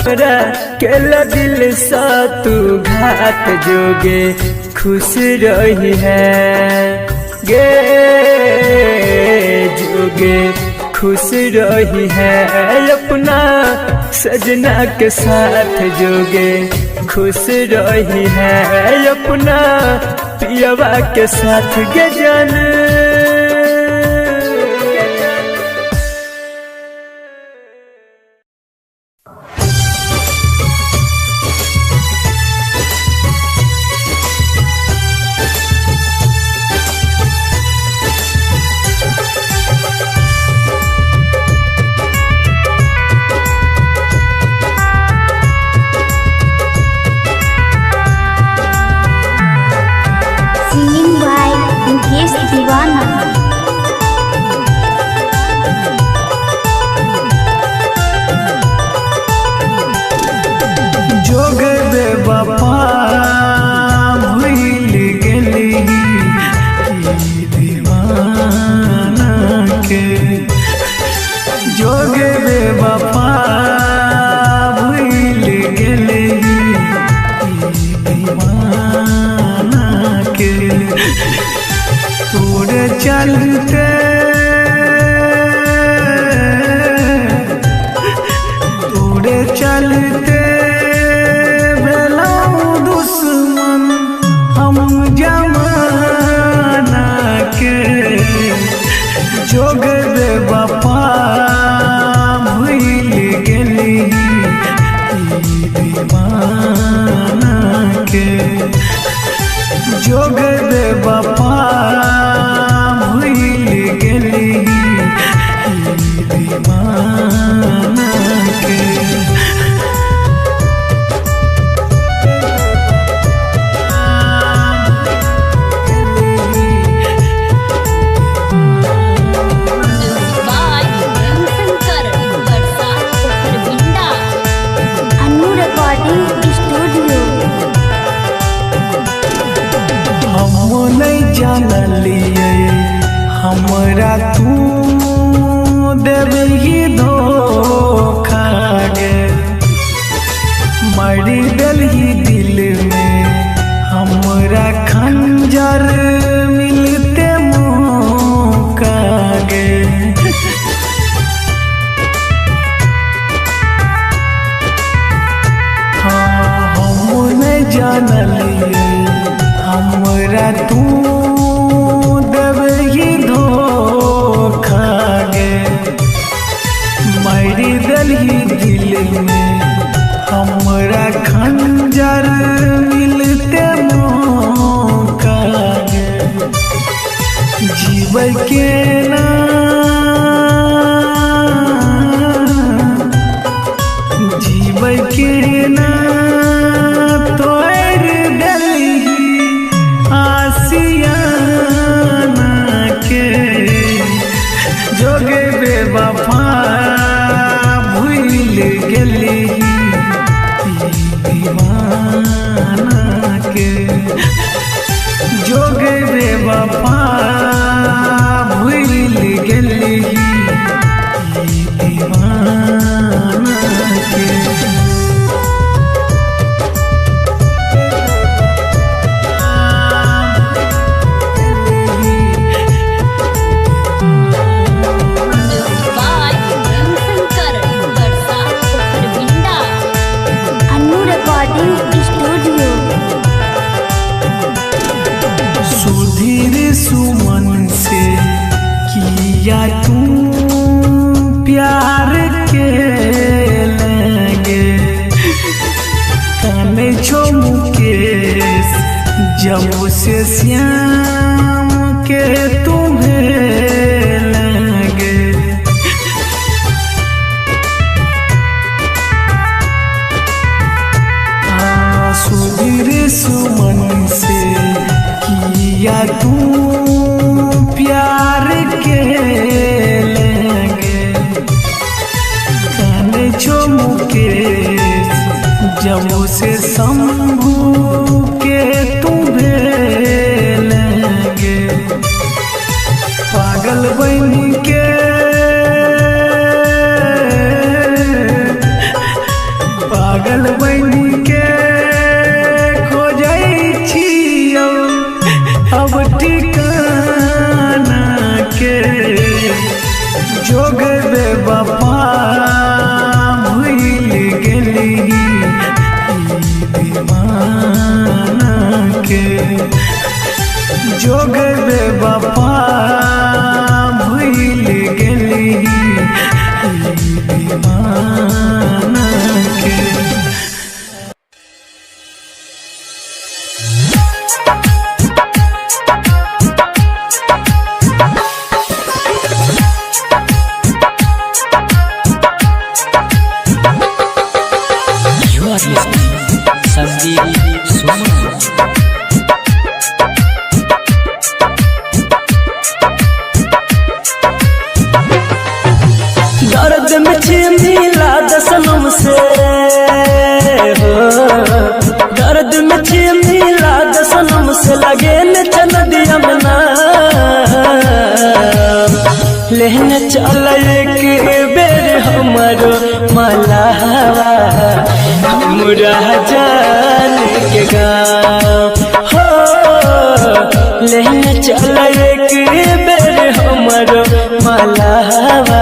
केला दिल सा तू घात जोगे खुश रही है गे जोगे खुश रही है अपना सजना के साथ जोगे खुश रही है अपना पियवा के साथ गे जान। चलते बेलाऊ दुश्मन हम जमाना के जोग बेवफा भूल गेली दीवाना के जोग बेवफा भूल गेली दीवाना के। जानलिए हमरा तू देवही धोखा गे मारी देलही दिल में हमरा खंजर मिलते मौका गे। हाँ हम नहीं जानलिए हमरा तू देवही धोखा गे मारी देलही दिल में हमरा खंजर मिलते मौका गे। जीवन के ना जीवन के ना तोड़ देलही आसियाना के जोगे बेवफा भूल गेली दीवाना के जोगे बेवफा भूल गेली दीवाना के। सुमन से किया तू प्यार के लगे काने छो मुकेश जब से श्याम के तुम्हें लगे। सुधीर सुमन से किया तू प्यार के लगे काने छो मुकेश जब से शंभू के तुम्हें लगे। पागल बन के लेने चल एक बेर हमारो मलावा हमरा जान के गाँव हो। लेने चल एक बेर हमारो मलावा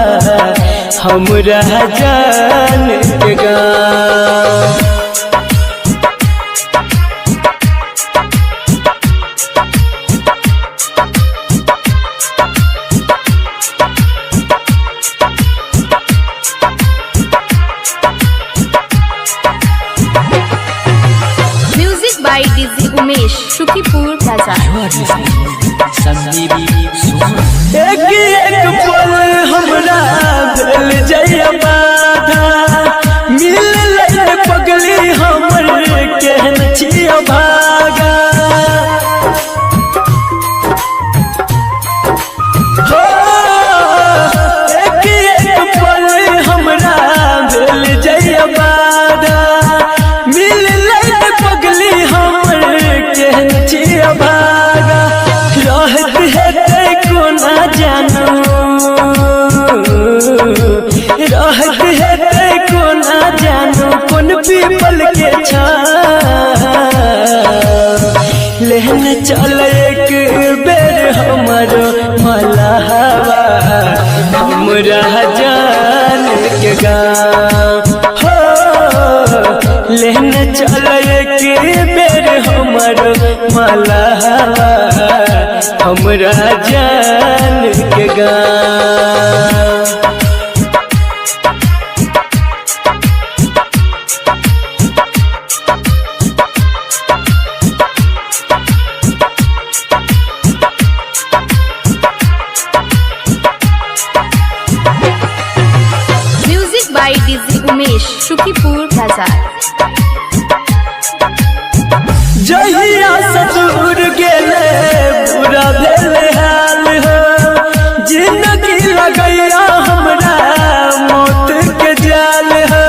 हमरा जान के गाँव। डीजे उमेश सुखीपुर बाजार। एक एक पल हमरा भेल जइया बाधा मिल पगली हमर केहन छिया भागा हो। एक एक पल हमरा भेल जइया बाधा मिल पगली हमर केहन छिया भागा। रहत है कोना जानू रहत है कोना जानू कौन पीपल के छाँव। लेने चल एक बेर हमारो मलावा हमरा जान के गाँव हो। लेने चल एक बेर हमारो मलावा हमरा जान के गाँव। Music by DJ Umesh Sukhipur Bazar. जहिया ससुर गेले पूरा भेल हाल हो। जिंदगी लगैया हमरा मौत के जाल हो।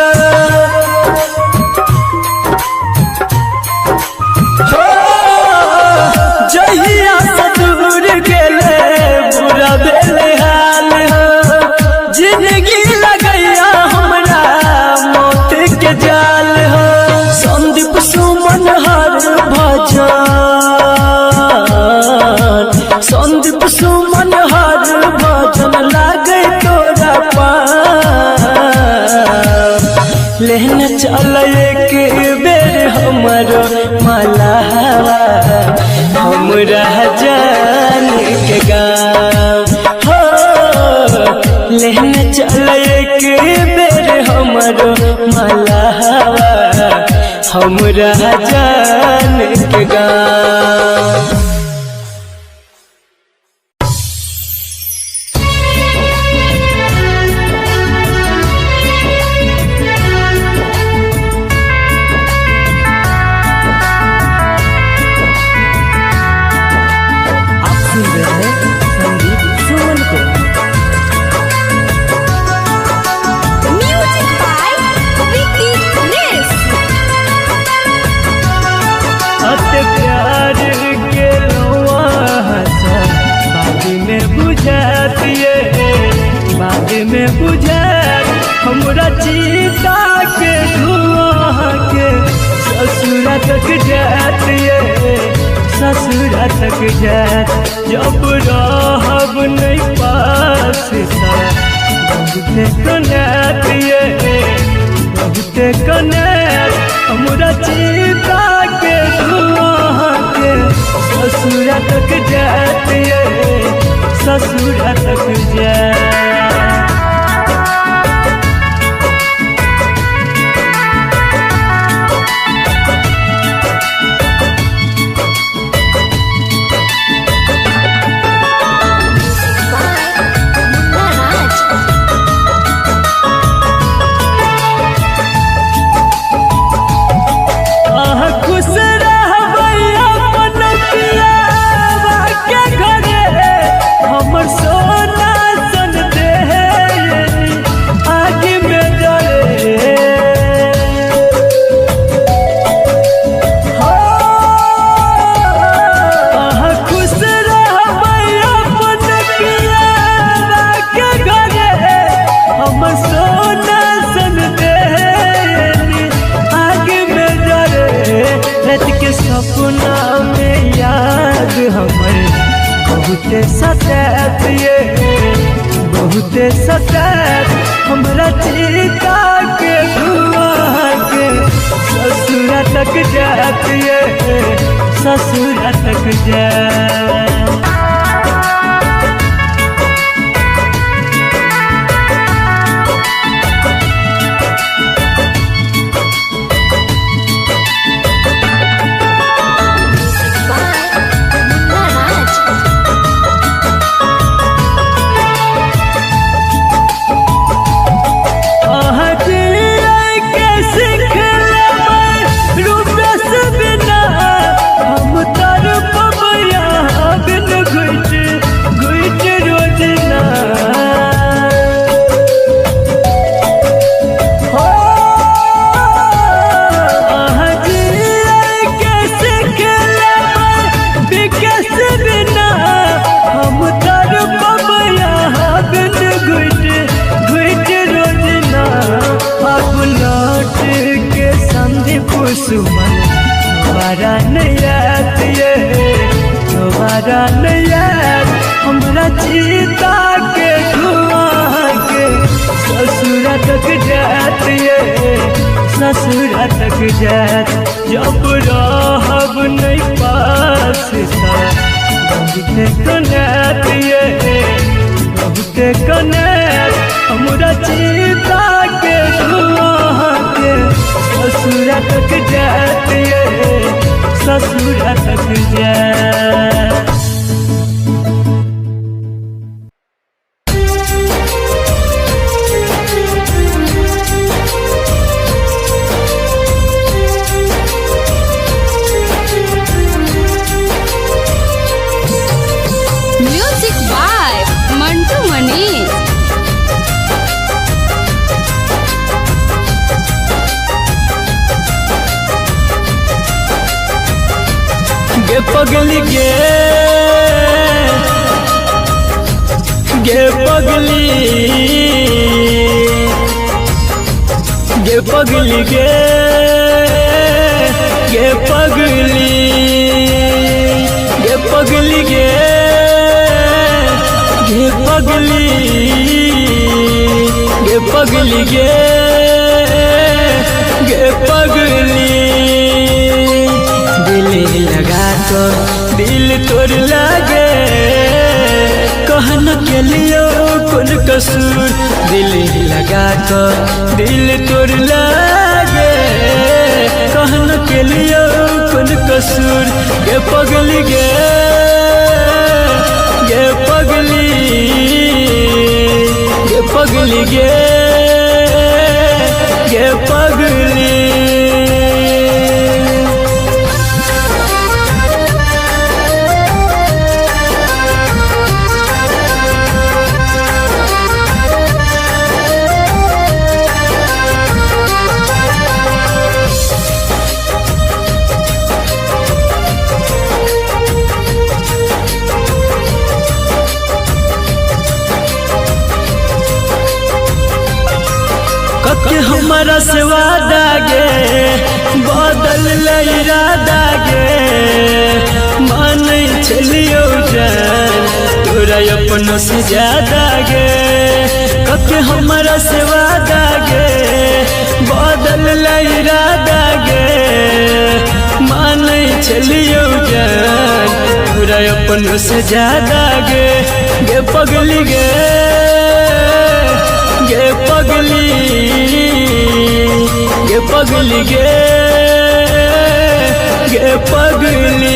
जहिया ससुर गेले पूरा भेल हाल हो। जिंदगी लगैया हमरा मौत के जाल हो। संदीप सुमन हर भजन संदीप सुमन हर भजन लागे तोरा पाँव। लेने चल एक बेर हमारो मलावा हमरा जान के गाँव हो। लेने चल एक बेर हमारो मलावा हमरा जान के गाँव। आप सुन रहे हैं संदीप सुमन को। म्यूजिक बाय विकी नेस। अत प्यार के लौआ बाद में बुझातिए बाद में बुझात हमरा चीता के धुआं के ससुरा तक जातिए ससुरा तक जात। जब रहब नहीं पास बहुते कनातिए बहुते कनात हमरा चीता के धुआं के ससुरा तक जातिए ससुरा तक जात। खुश रहबै अपन पियावा के घरे हमर सोना सन बहुते सतात ये बहुते सतात हमरा चिता के धुआं के ससुरा तक जात ये ससुरा तक जात। सुमन दोबारा नहीं आत ये दोबारा नहीं आत हमरा चिता के धुआं के ससुरा तक जात ये ससुरा तक जात। जब रहब नहीं पास बहुते कनात ये बहुते कनात हमरा चिता के धुआं के ससुरा तक जात ये ससुरा तक जात। Music by Mantu Manish. गे पगली गे पगली गे पगली गे पगली पगली गे पगली पगली गे पगली दिल लगा तो दिल तोड़ लागे कहन के लियो कौन कसूर दिल लगा तो दिल तोड़ लागे कहन के लियो कौन कसूर गे पगली गे पगली पगली गे पगली। कब के हमारा से वादा गे बदल इरादा गे मान चलियो जान तोरा अपन से ज्यादा गे कब के हमारा से वादा गे बदल इरादा गे मान चलियो जान तोरा अपन से ज्यादा गे पगली गे पगली पगली गे पगली।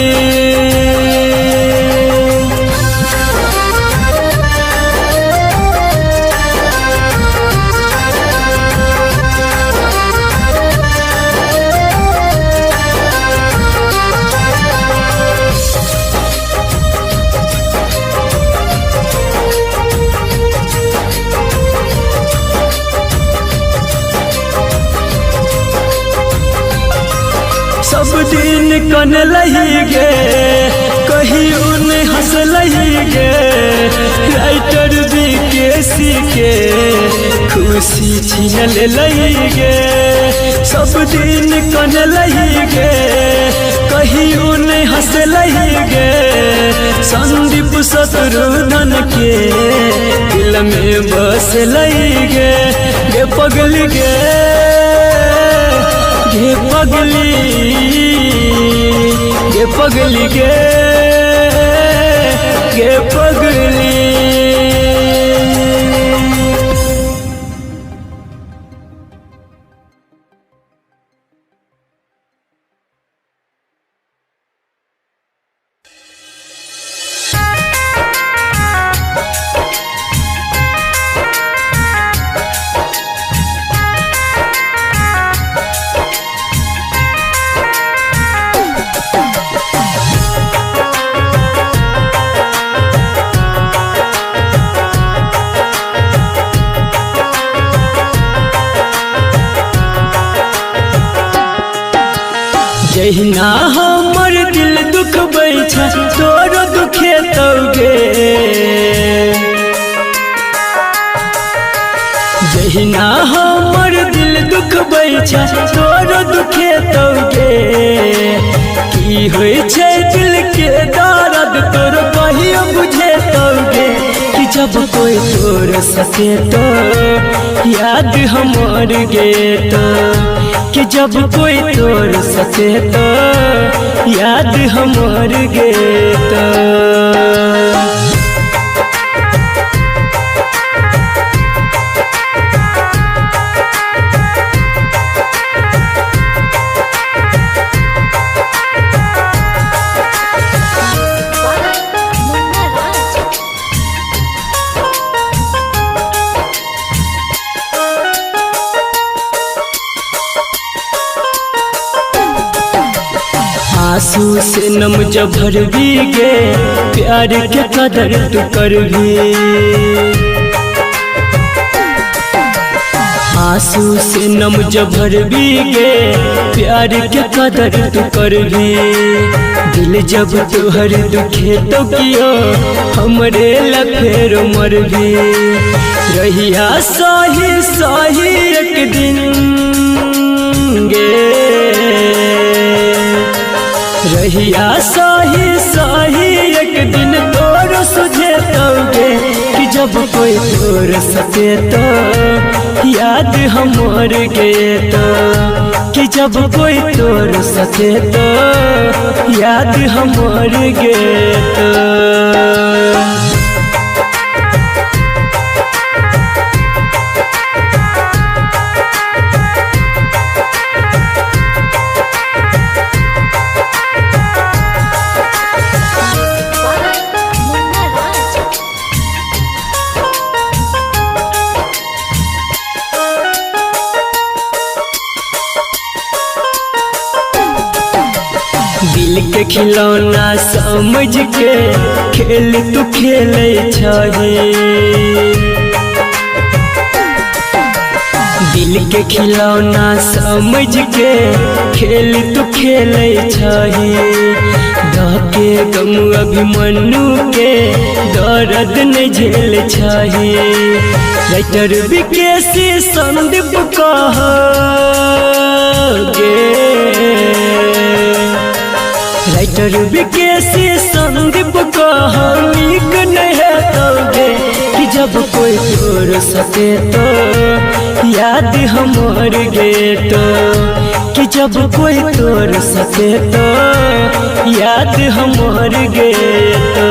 सब दिन कन लही गे कहीं उन हंस लही गे राइटर बीकेसी के खुशी छीन लही गे सब दिन कन लही गे कहियो नहीं हंसलही गे संदीप शत्रुधन के दिल में बसलही गे गे पगली गे गे पगली गे पगली गे गे पगली। जहिना हमर दिल दुख बैठा तोर दुखे तौगे जहिना हमर दिल दुख बैठा तोर दुखे तौगे की होय छै दिल के दर्द तोर कहियो बुझे तौगे कि जब कोई तोर सके तो याद हमर गे तो कि जब कोई तोड़ सके तो याद हमर गे तो। आंसू से नम जब भर भी गे प्यार के कदर तू कर भी आंसू से नम जब भर भी गे प्यार के कदर तू कर भी दिल जब तुहर दुखे तो कियो हमरे लफेर मर भी रहिया सही सही एक दिन गे रहिया सही सही एक दिन तोर सुझे तौगे कि जब कोई तोर सके तो याद हमर गे तो कि जब कोई तोर सके तो याद हमर गे तो। दिल के खिलौना समझ के खेल तू खेले छही दिल के खिलौना समझ के खेल तू खेले छही के गम अभिमन्यु के दर्द न झेल छही राइटर विकेसी संदीप कहे राइटर विकेसी संदीप नीक नहीं है तौगे कि जब कोई तोड़ सके तो याद हमर गे तो कि जब कोई तोड़ सके तो याद हमर गे तो।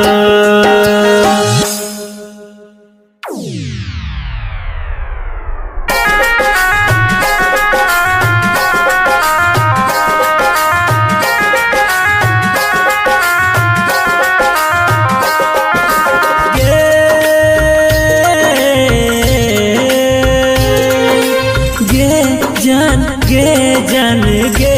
जान गे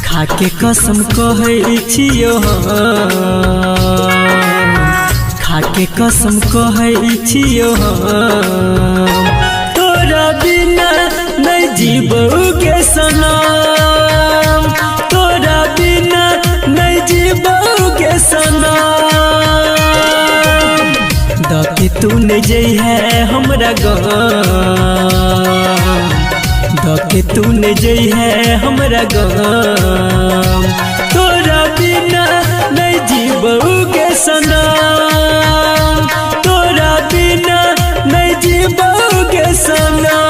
खाके कसम कहै छियो खाके कसम कहै छियो तोरा बिना नहीं जीबोगे सनम तोरा बिना नहीं जीबोगे सनम। तूने जई है हमरा गाँव, धके तूने जई है हमरा गाँव। तोरा बिना नहीं जीबोगे सनम, तोरा बिना नहीं जीबोगे सनम।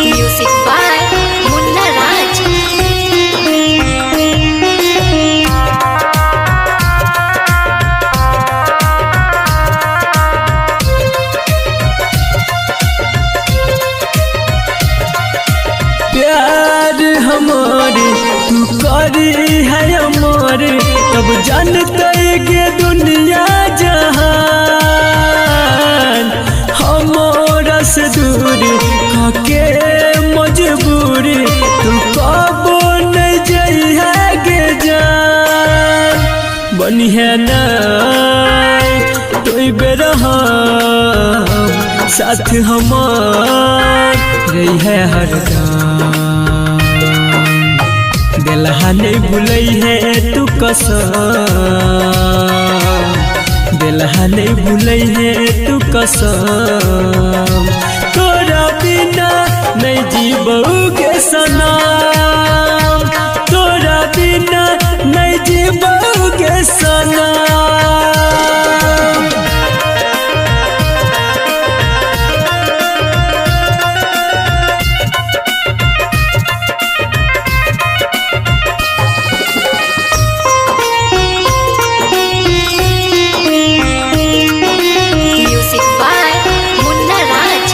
Music by Munna Raj. प्यार हमारे तू करी है हमारे, तब जानते के दुनिया जहान। हमारा से दूर काके मजबूरी, तू कबो नहीं जई है गे जान। बनी है ना तो बेरहा साथ हमार रही है हरदम। दिलहा नहीं भूलई है तू कसम, दिलहा नहीं भूलई है तू कसम। तोरा बिना नहीं जीबोगे सनम, तोरा बिना नहीं जीबोगे सनम। Music by Munna Raj.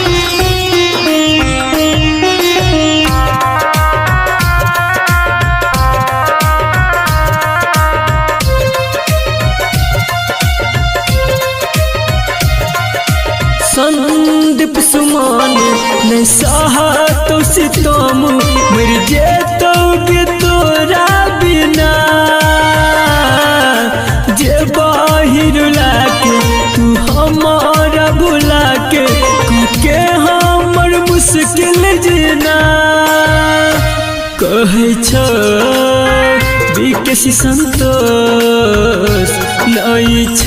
Sandeep सुमान ने सहा तो सितम, मर जेतो गे तोरा बिना। जे बाहिर लाके तू हमारा भुला के हमर मुश्किल जीना। कहै छ विकेश संतोष नहीं छ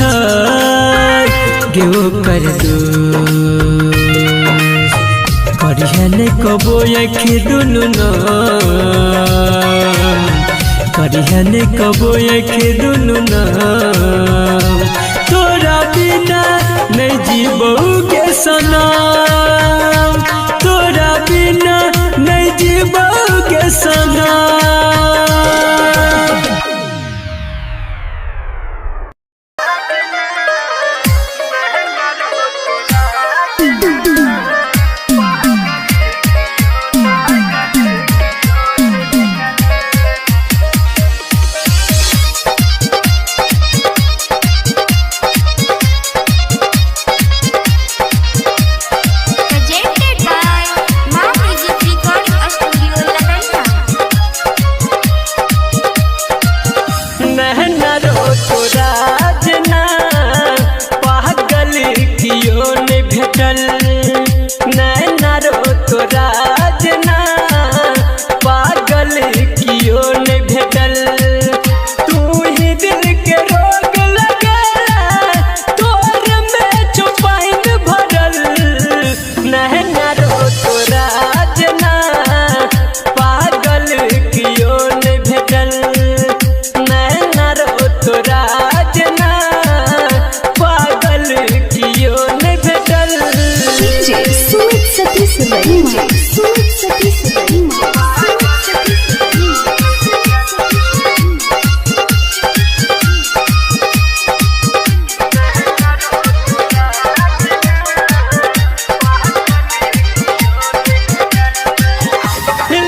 गेओ कर दो। करिया नहीं कबो आँखि दुनू न, करिया नहीं कबो आँखि दुनू न। तोरा बिना नहीं जीबोगे सनम, तोरा बिना नहीं जीबोगे सनम। Presented by Ma Music Recording Studio, Ladanya. नहना रो तोरा जना पागल कियो ने भेटल। नहना रो तोरा जना पागल कियो ने भेटल। तू ही दिल के रोग लगा तोर में चुपाइन भरल। नहना रो तोरा जना पागल कियो ने भेटल। नैना रो तोरा जना पागल कियो ने भेटल। DJ Sumit Satish Raima. Sumit Satish Raima.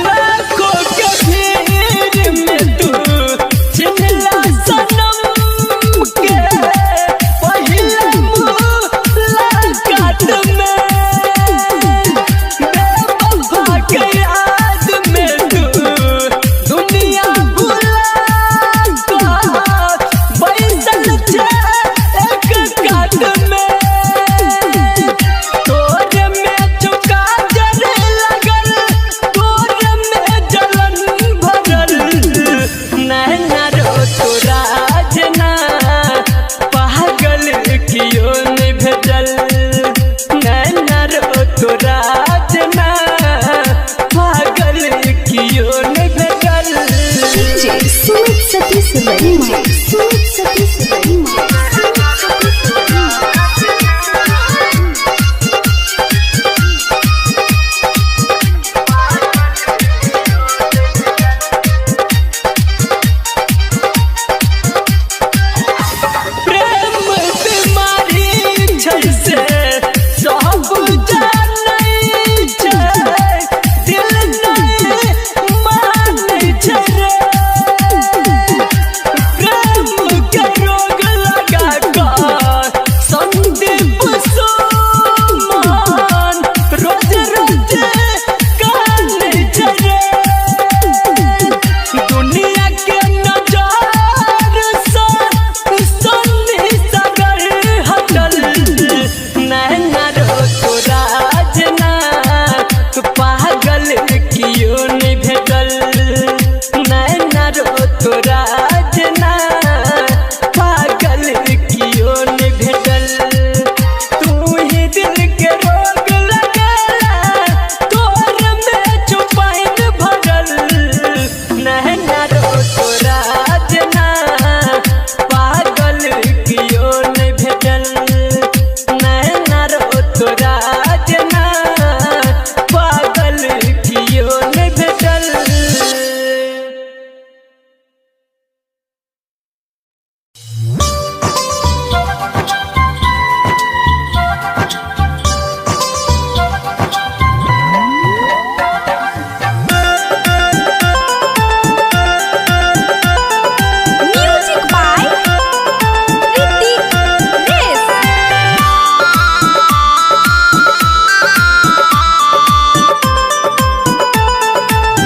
लाखों के भीड़ में तू चिन्हला सनम के पहिला मुलाकात में।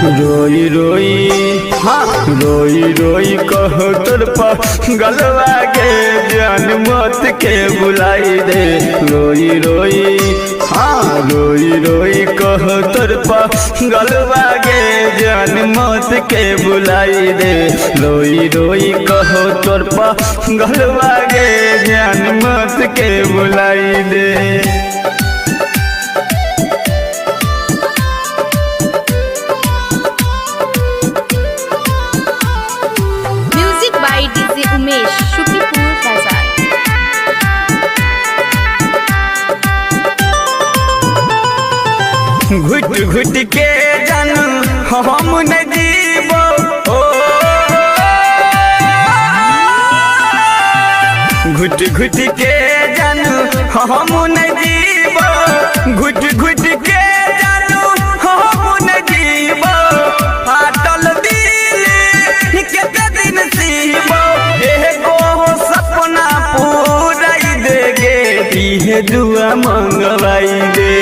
रोई रोई हाँ रोई रोई कहो तोर गलवा के जान मौत के बुलाई दे। रोई रोई हाँ रोई रोई कहो तोर गलवा के जान मौत के बुलाई दे। रोई रोई कहो तोर गलवा के जान मौत के बुलाई दे। Music by DJ Umesh Shukipur बाजार। घुट घुट के जानू हम न जीवो घुट घुट के जानू हम न जीवो घुट घुट के जानू हम न जीवो फाटल दिल के दिन सीबो एगो सपना पूराई देगे इहे दुआ मंगवाई दे।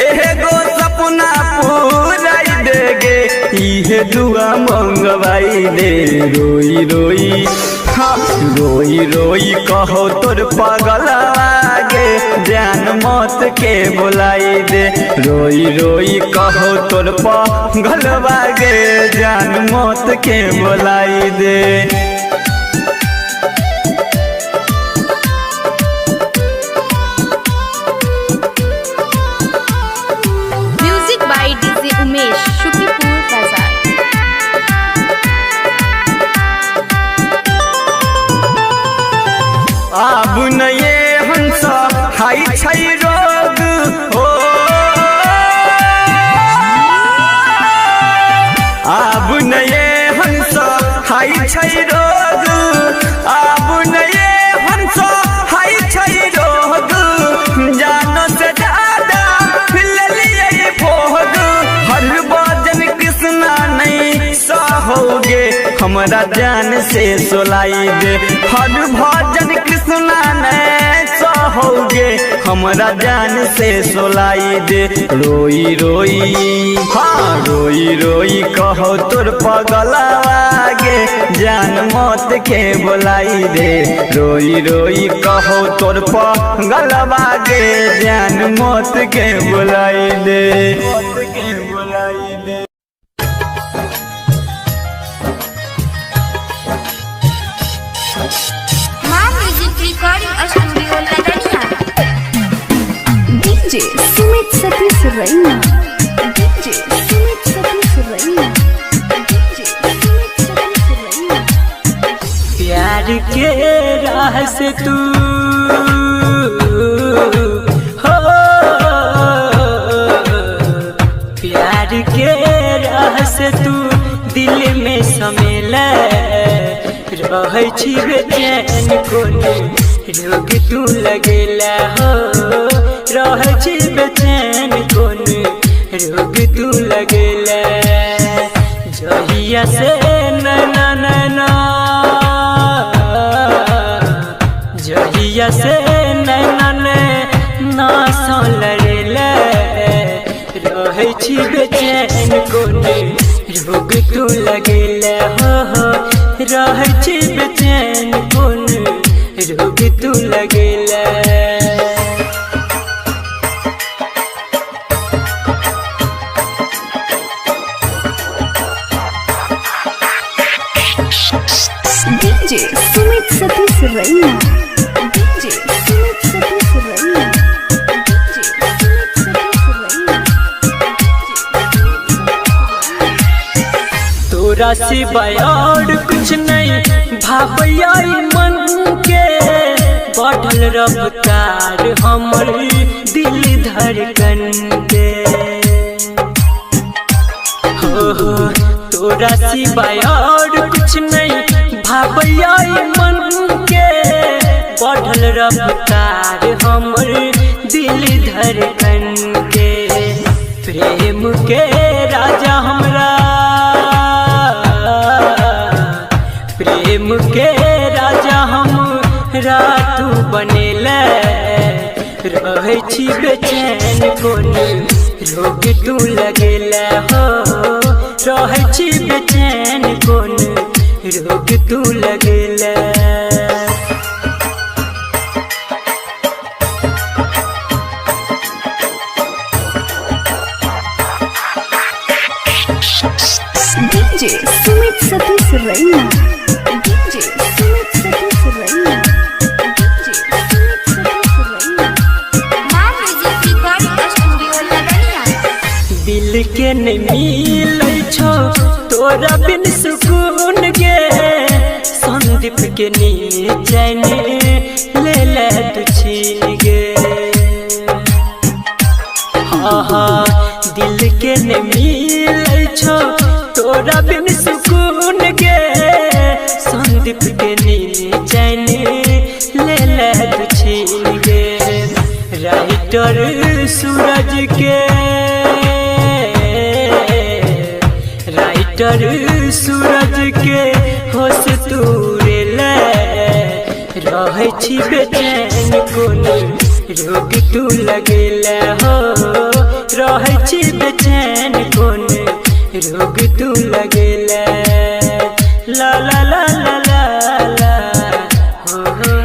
एगो सपना पूराई देगे इहे दुआ मंगवाई दे। रोई रोई हाँ रोई रोई कहो तोर पगलवागे जान मौत के बुलाई दे। रोई रोई कहो तोर पगलवागे जान मौत के बुलाई दे। Music by DJ Umesh Shukipur बाजार। अब न ये हंस हाई छई रोग हो अब न ये हंस हाई छई रोग अब न ये हंस हाई छई रोग जानो से ज्यादा ले भोग हर भजन कृष्णा नहीं सहोगे हमरा जान से सोलाई दे। हर भजन कृष्णा नहीं सहोगे हमरा जान से सोलाई दे। रोई रोई हाँ रोई रोई कहो तोर पगलवागे जान मौत के बुलाई दे। रोई रोई कहो तोर पगलवागे जान मौत के बुलाई दे। मौत के बुलाई दे। मां music recording studio Ladaniya. DJ Sumit Satish Raina DJ Sumit Satish Raina DJ Sumit Satish रैना। प्यार के राह से तू हो प्यार के राह से तू दिल में समेला रहे छी बेचैन कोने रोग तू लगेला हो रहे छी बेचैन कोने रोग तू लगेला। जहिया से नैना नैना जहिया से नैना नैना सा लड़ेला रहे छी बेचैन कोने रोग तू लगेला हो रहे छी बेचैन कोने रोग तू लगेला। DJ Sumit Satish Raina DJ Sumit Satish Raina DJ Sumit Satish रैना। तोरा सिवाय और कुछ नहीं भावैया मन के बढ़ल रफ्तार हमर दिल धड़कन के हो तोरा सिवाय और कुछ नहीं भावैया मन के बढ़ल रफ्तार हमर दिल धड़कन के। प्रेम के राजा हमरा प्रेम के राजा हम रातू बनेले रहे रहे छी बेचैन कोन रोग तू लगेला हो रहे छी बेचैन कोन रोग तू लगेला DJ Sumit Satish Raina. DJ Sumit Satish Raina. DJ Sumit Satish Raina. माँ म्यूजिक रिकॉर्डिंग स्टूडियो लगनिया। दिल के नहीं मिलै छो तोरा बिन सुकून गे संदीप के नींद चैन ले ले तू छीन गे हाँ दिल के नहीं मिलै छो तोरा बिन सुकून गे संदीप के नींद चैन ले ले तू छीन गे राइटर सूरज के राइटर सूरज के होश तूरे ले रहे छी बेचैन कोन रोग तू लगेला हो रहे छी बेचैन कोन रोग तू लगेला ला ला ला ला ला ला हो हो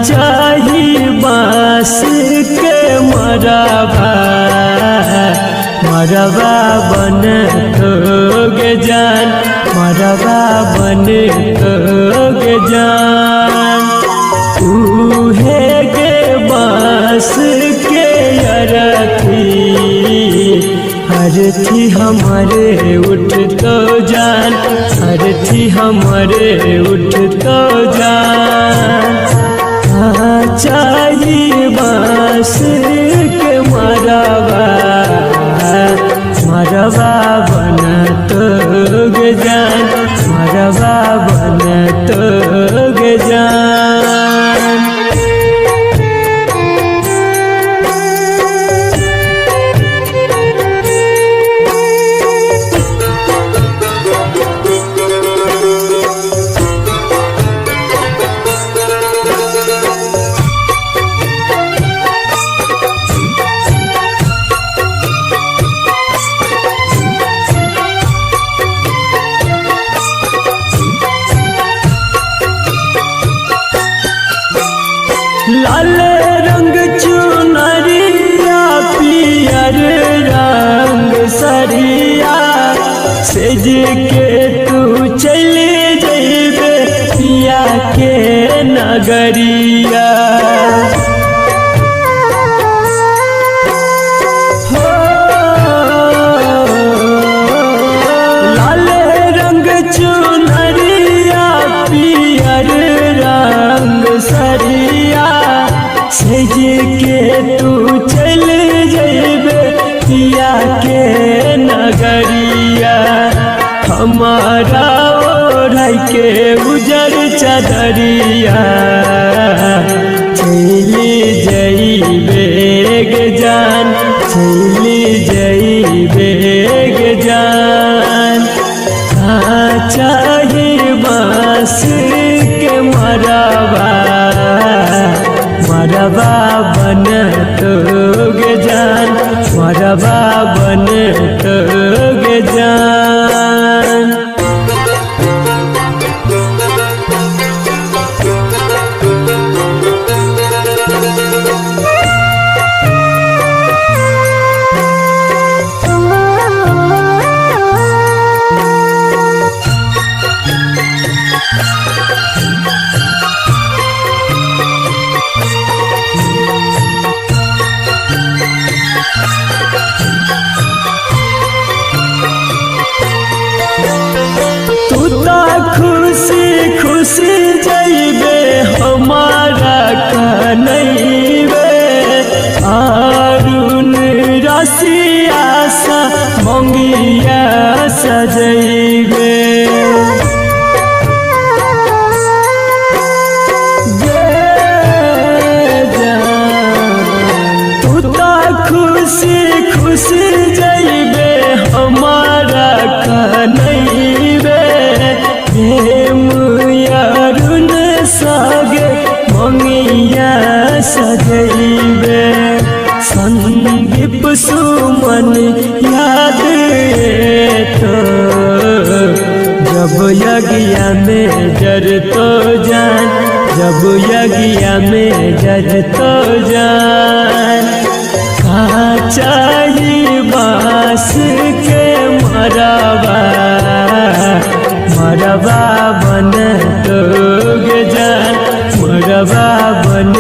चाही बांस के मरबा मरबा बन तोगे जान मरबा बन तोगे जान उहे गे बांस के अरथी हर थी हमारे उठ तो जान हर थी हमारे उठ तो जान चाहिए बांस के मरबा मरबा बन तोगे जान मरबा बन तोगे जान लाल रंग चुनरिया पियर रंग सरिया सेज के तू चले जइबे पिया के नगरिया हो लाल रंग चुनरिया पियर रंग सरिया सेज के तू चल जइबे पिया के नगरिया हमारा ओढ़ के उजर चदरिया चली जइबे गे जान चली जइबे गे जान चाहिए बांस के मरबा मरबा बन तोगे जान मरबा बन तोगे जान बनैबे प्रेम अरुण सागे मंगिया सजैबे संदीप सुमन याद तो जब यज्ञ में जर तो जान जब यज्ञ में जर तो जान का चाहिए बास के मरबा मरबा बन तोग जान मरबा बन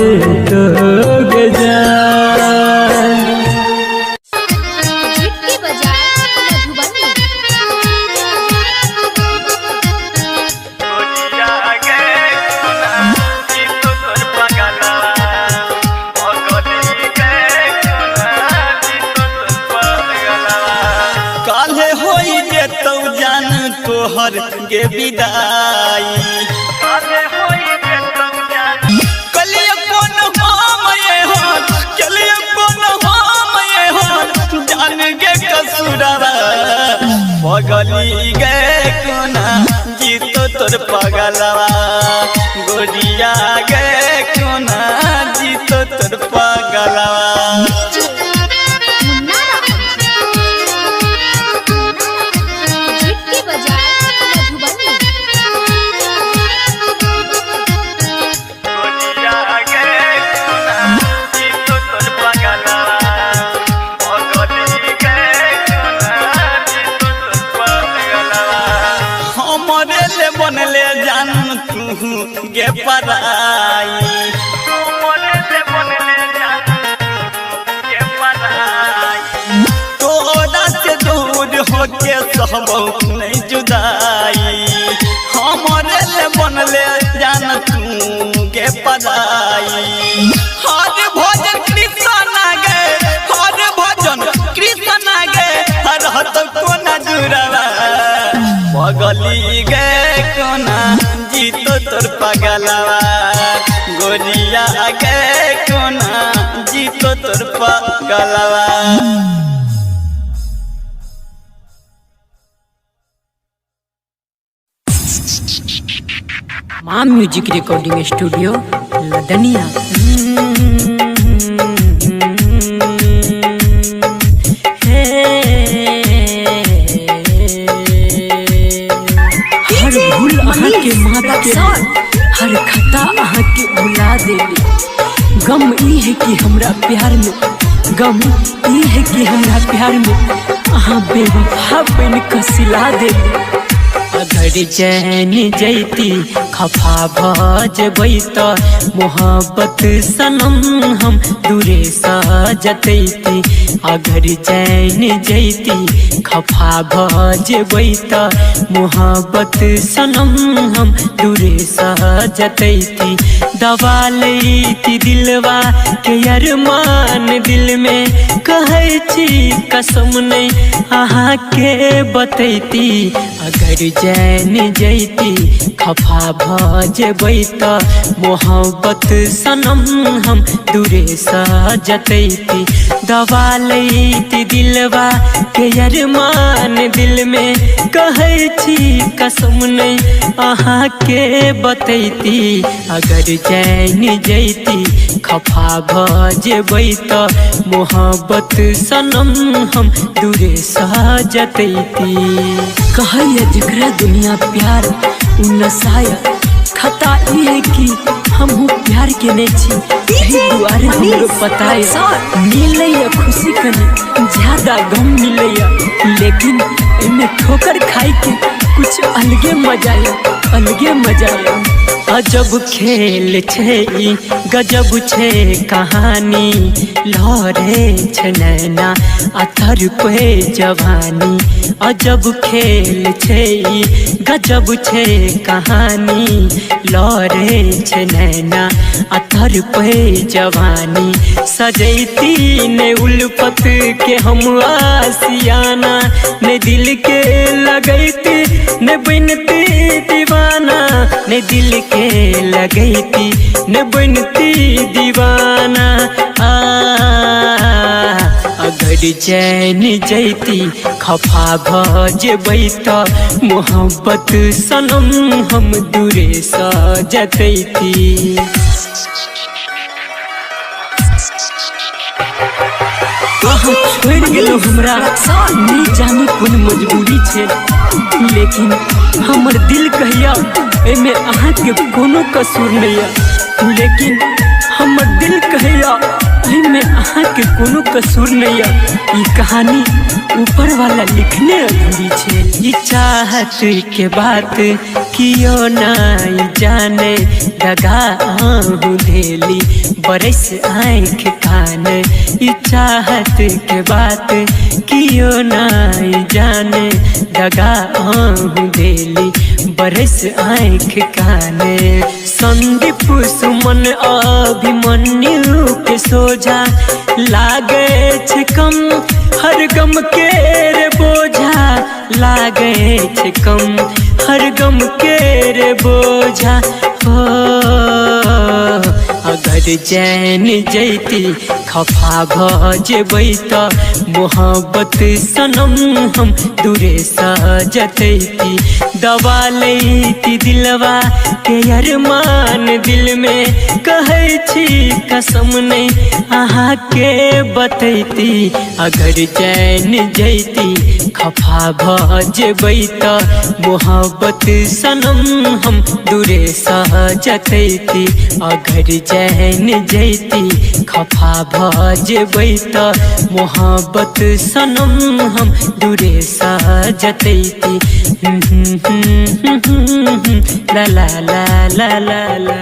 तोग जान। जितकी बजाए मधुबनी। काले होई जेतौ जान तोहर गे विदाई कलिए कोन हम ये हो कलिए कोन हम ये हो जान गे कसुरवा पगली गे कोना जीतो तोर पगलवा गोरिया गे कोना जीतो तोर पगलवा। बनले जान तू गे पराई तोरा से दूर होके सहबौ नहीं जुदाई हमारे ले बनले जान तू गे पराई हर भजन कृष्ण गे हर भजन कृष्ण गे हर हत कोना जुड़वा पगली गे कोना जीतो तोर पगलवा गोरिया गे कोना जीतो तोर पगलवा। माँ म्यूजिक रिकॉर्डिंग स्टूडियो लदनिया। हर भूल अहाँ के माता के हर खता अहाँ के भुला देली गम ई है कि हमरा प्यार में गम ई है कि हमरा प्यार में अहाँ बेवफा बन के सिला देली। अगर चैन जैती खफा भजबै त मोहब्बत सनम हम दूरे सजतैती अगर चैन जैती खफा भजबै त मोहब्बत सनम हम दूरे सजतैती दबा लैती दिलवा के अरमान दिल में कहै छी कसम नहीं अहाँ के बतैती अगर चैन जैती खफा भजबै त मोहब्बत सनम हम दूरे सजतैती दबा लैती दिलवा के अरमान दिल में कहै छी कसम नहीं अहाँ के बतैती अगर चैन जैती खफा भजबै त मोहब्बत सनम हम दूरे सजतैती। कहैया जकरा दुनिया प्यार उ नसाया खता ई है कि हमहू प्यार के नहीं छी यही दुआरे हमरो पताया मिलैया खुशी कनी ज्यादा गम मिलैया लेकिन इनमें ठोकर खाई के कुछ अलगे मजा है। अजब खेल छे गजब छे कहानी लहरे छे नैना अतर पे जवानी अजब खेल छे गजब छे कहानी लहरे छे नैना अतर पे जवानी सजैती ने उल्फत के हम आसियाना ने दिल के लगैती ने बनती दीवाना ने दिल के लगैती ने बनती दीवाना अगर चैन जैती खफा भजेबै त मोहब्बत सनम हम दूरे सजतैती। कहाँ छोड़ गेलो हमरा नहीं जानी कोन मजबूरी छे, लेकिन हमर दिल कहिया एमे अहाँ के कोनो कसूर नहीं है। लेकिन हमर दिल कहिया एमे अहाँ के कोनो कसूर नहीं है। ई कहानी ऊपर वाला लिखने अधूरी छे। ई चाहत के बात कियो नहीं जाने दगा आहू धेली बरस आँख कान। ई चाहत के बात कियो नहीं जाने दगा आहू धेली बरस आँख कान। संदीप सुमन अभिमन्यु के सोझा लागे छे कम हर गम के रे बोझा, लागे छे कम हर गम के रे बोझा। हो अगर चैन जैती खफा भजेबै त मोहब्बत सनम हम दूरे सजतैती। दबा लैती दिलवा के अरमान दिल में कहै छी कसम नहीं अहाँ के बतैती। अगर चैन जैती खफा भजेबै त मोहब्बत सनम हम दूरे सजतैती। अगर चैन जैती खफा भजेबै त मोहब्बत सनम हम दूरे सजतैती। ला ला ला ला ला ला।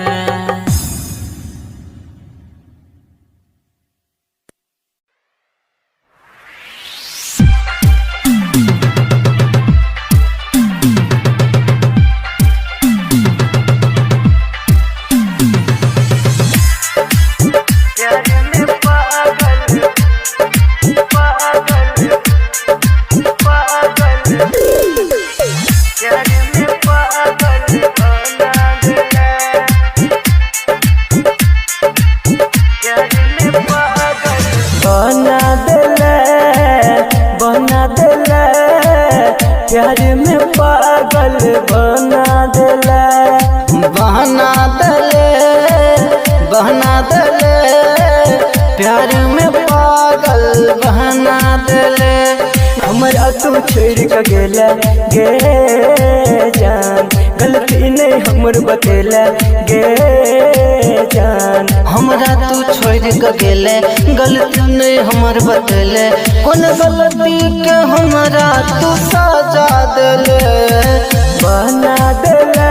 प्यार में पागल बना देला, बहना दले बहना दले प्यार में पागल बहना दले। हमरा तू छोड़ के गेला गे जान, गलती नहीं हमर बतेला गे जान। हमरा तू छोड़ के गेले गलती नहीं हमर बतेले, कौन गलती के हमरा तू सजा देले। बना देला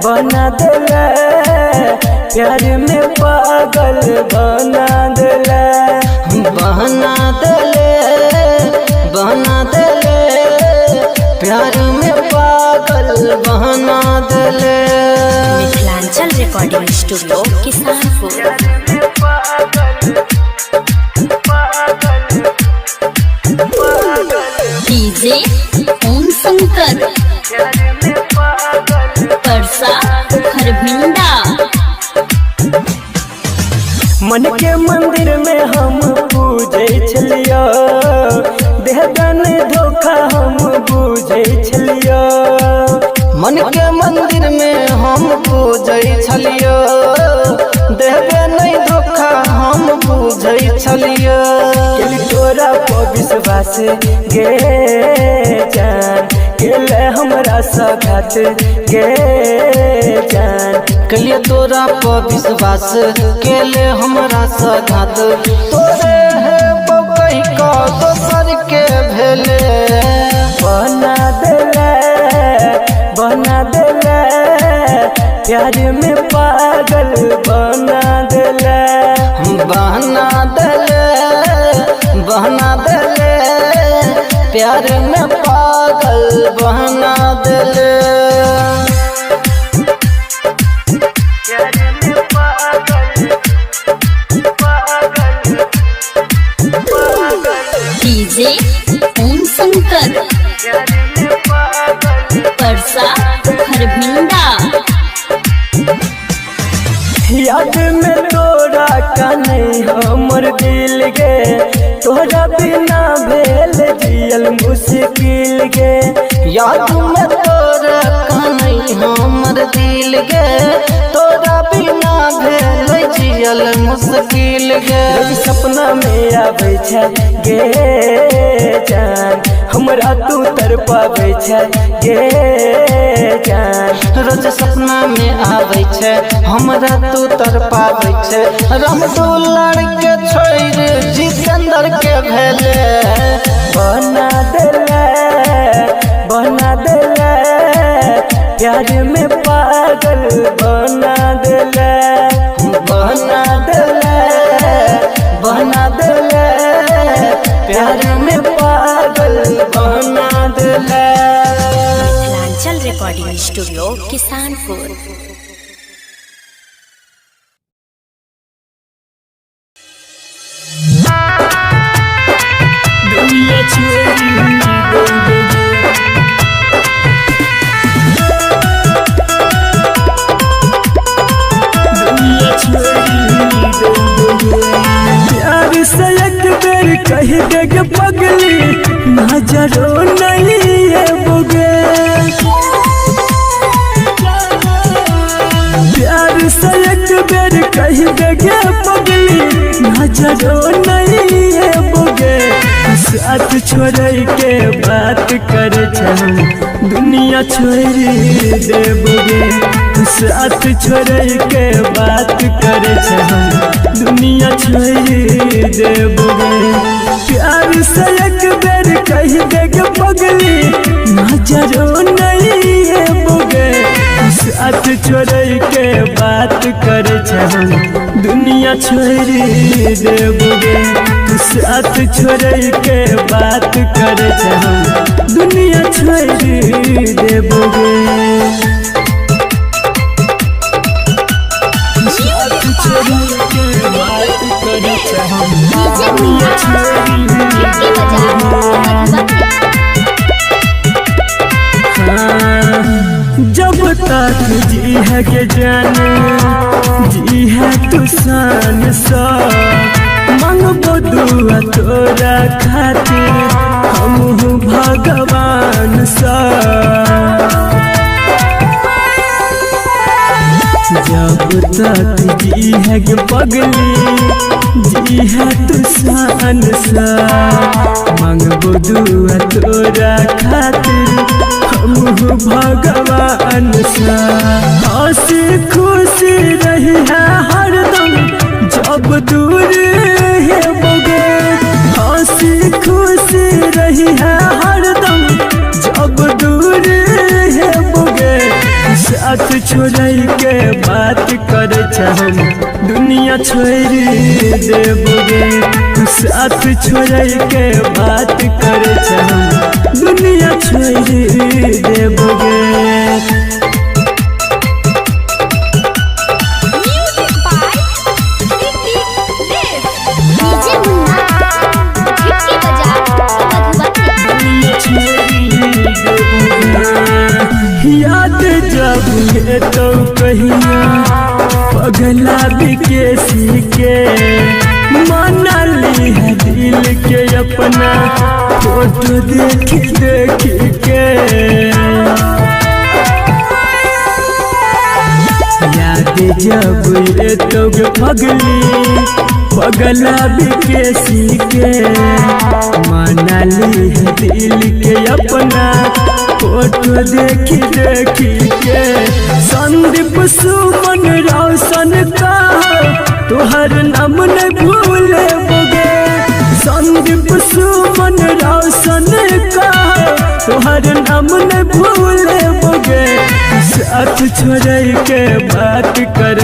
बना देला प्यार में पागल बना देला, बहना दले बहना दले प्यार में पागल बहना दले। Mithilanchal recording studio Kisanpur. DJ Om Shankar Parsa Kharbhinda. मन के मंदिर में हम पूजे छलियो, देहगन धोखा हम पूजे छलियो। मन के मंदिर में हम पूजै छलियो, देहबे नहीं धोखा हम पूजै छलियो। केली तोरा पर विश्वास गे जान, केले हमरा साथ गे जान। कलिए तोरा पर विश्वास केले हमरा सघात, तोरे है बकई का दोसर के भेले। बना देला बना देला प्यार में पागल बना देला, बहना दले बहना दले प्यार में पागल बहना दले। डीजे ओम शंकर परसा खरभिंडा। याद में तोरा का नहीं हमर दिल गे, तो तोहरा बिना भेल जियल मुश्किल गे। याद में तोरा कहीं हमर दिल गे, तोरा बिना भेल जियल मुश्किल गे। रोज सपना में आबै छै गे जान, हमरा तू तरपाबै छै गे जान। रोज सपना में आबै छै हमरा तू तरपाबै छै। रामदुलार के छोड़ जितेंद्र के भेले बना देले प्यार में पागल बना देले प्यार में पागल बना देले। Mithilanchal recording studio Kisanpur. दुनिया छोड़ी प्यार से एक बेर कह देग पगली नजरो नहीं है बुगे। प्यार से एक बेर कह देग पगली नजरो नहीं है बुगे। साथ छोड़ के बात कर दुनिया छोड़ी देबोगे। साथ छोड़ के बात कर दुनिया छोड़ी देबोगे। प्यार से एक बेर कह देग पगली नजरो नहीं है बोगे। साथ छोड़ के बात कर दुनिया छोड़ी देबोगे। साथ छोड़ के बात कर दुनिया छोड़ी देबोगे। साथ छोड़ के बात कर दुनिया छोड़ी देबोगे। जब तक जी है के जाने जी है तू शान सा मांगबो दुआ तोरा खातिर हम भगवान सा। जब तक जी है के पगली जी है तू शान सा मांगबो दुआ तोरा खातिर हम भगवान सा। हंसी खुशी रही है हरदम जब दूर है बोगे। हंसी खुशी रही है हरदम जब दूर है बोगे। साथ छोड़ के बात कर दुनिया छोड़ी देबोगे। साथ छोड़ के बात कर दुनिया छोड़ी देबोगे। याद जब है तो कहिया पगला बिकेसी के मना ली है दिल के अपना फोटो देख के। याद जब है तो पगली पगला बिकेसी के मना ली है दिल के अपना फोटो देखी के। संदीप सुमन रोशन का तोहर नाम न भूले बोगे। संदीप सुमन रोशन का तोहर नाम न भूले बोगे। साथ छोड़ के बात कर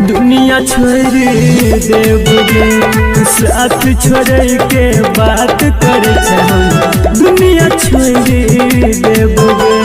दुनिया छोड़ी देबोगे। साथ छोड़ के बात कर दुनिया छोड़ी देबोगे।